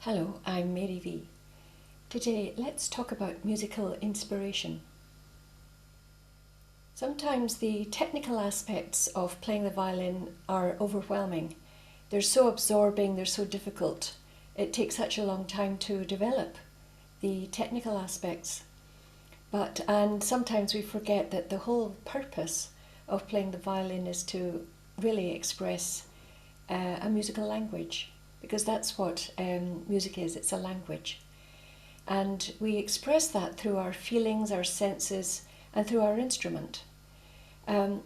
Hello, I'm Mary V. Today, let's talk about musical inspiration. Sometimes the technical aspects of playing the violin are overwhelming. They're so absorbing, they're so difficult. It takes such a long time to develop the technical aspects. And sometimes we forget that the whole purpose of playing the violin is to really express a musical language, because that's what music is. It's a language. And we express that through our feelings, our senses, and through our instrument. And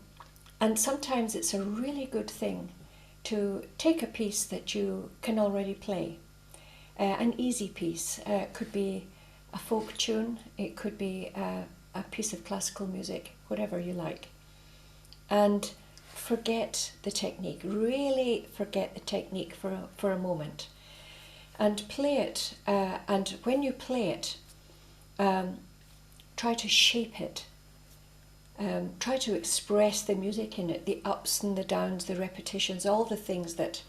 sometimes it's a really good thing to take a piece that you can already play, an easy piece. It could be a folk tune, it could be a piece of classical music, whatever you like. And forget the technique, really forget the technique for a moment. And play it, and when you play it, try to shape it. Try to express the music in it, the ups and the downs, the repetitions, all the things that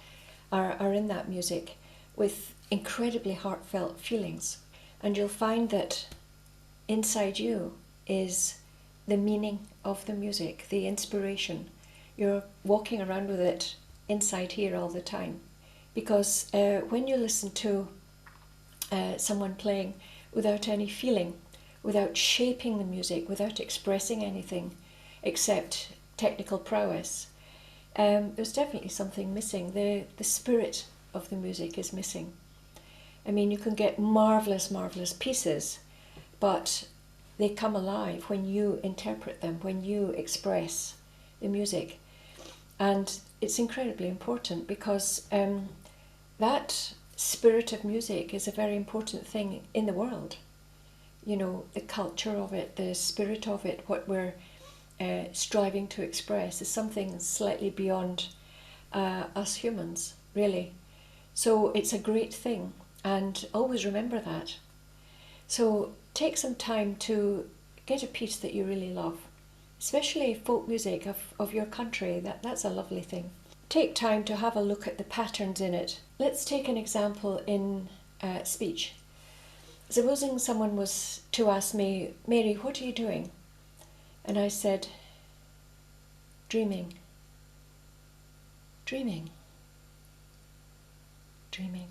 are in that music with incredibly heartfelt feelings. And you'll find that inside you is the meaning of the music, the inspiration. You're walking around with it inside here all the time. Because when you listen to someone playing without any feeling, without shaping the music, without expressing anything except technical prowess, there's definitely something missing. The spirit of the music is missing. I mean, you can get marvellous, marvellous pieces, but they come alive when you interpret them, when you express the music. And it's incredibly important because that spirit of music is a very important thing in the world. You know, the culture of it, the spirit of it, what we're striving to express is something slightly beyond us humans, really. So it's a great thing, and always remember that. So take some time to get a piece that you really love, especially folk music of your country. That's a lovely thing. Take time to have a look at the patterns in it. Let's take an example in speech. Supposing someone was to ask me, Mary, what are you doing? And I said, dreaming, dreaming, dreaming.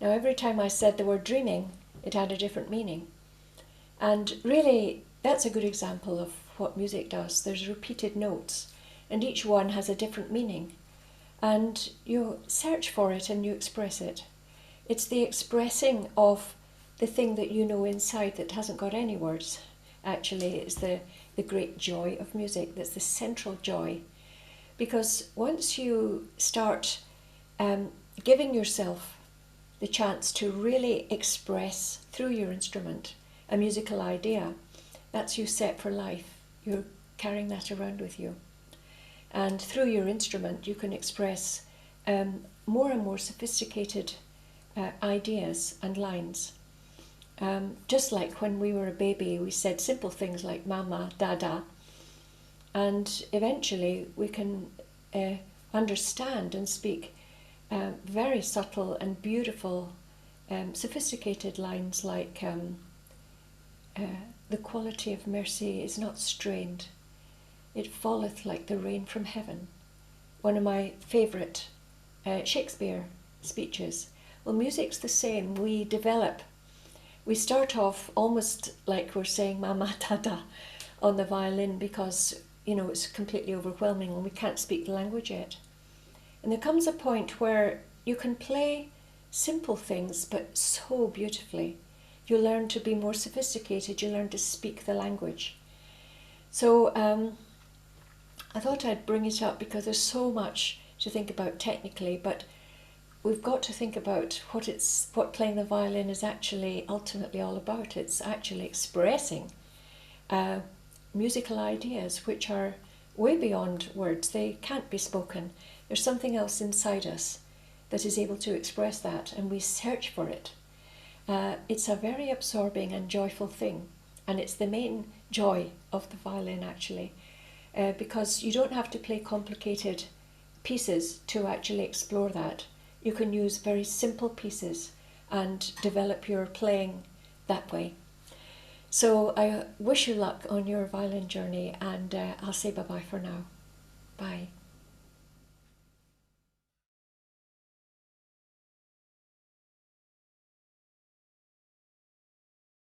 Now every time I said the word dreaming, it had a different meaning. And really, that's a good example of what music does. There's repeated notes, and each one has a different meaning. And you search for it and you express it. It's the expressing of the thing that you know inside that hasn't got any words. Actually, it's the great joy of music. That's the central joy. Because once you start giving yourself the chance to really express through your instrument a musical idea, that's you set for life. You're carrying that around with you. And through your instrument, you can express more and more sophisticated ideas and lines. Just like when we were a baby, we said simple things like mama, dada, and eventually we can understand and speak very subtle and beautiful, sophisticated lines like the quality of mercy is not strained, it falleth like the rain from heaven. One of my favourite Shakespeare speeches. Well, music's the same. We develop. We start off almost like we're saying mama dada on the violin because, you know, it's completely overwhelming and we can't speak the language yet. And there comes a point where you can play simple things but so beautifully. You learn to be more sophisticated. You learn to speak the language. So I thought I'd bring it up because there's so much to think about technically, but we've got to think about what playing the violin is actually ultimately all about. It's actually expressing musical ideas which are way beyond words. They can't be spoken. There's something else inside us that is able to express that, and we search for it. It's a very absorbing and joyful thing, and it's the main joy of the violin actually, because you don't have to play complicated pieces to actually explore that. you can use very simple pieces and develop your playing that way. So I wish you luck on your violin journey, and I'll say bye-bye for now. Bye.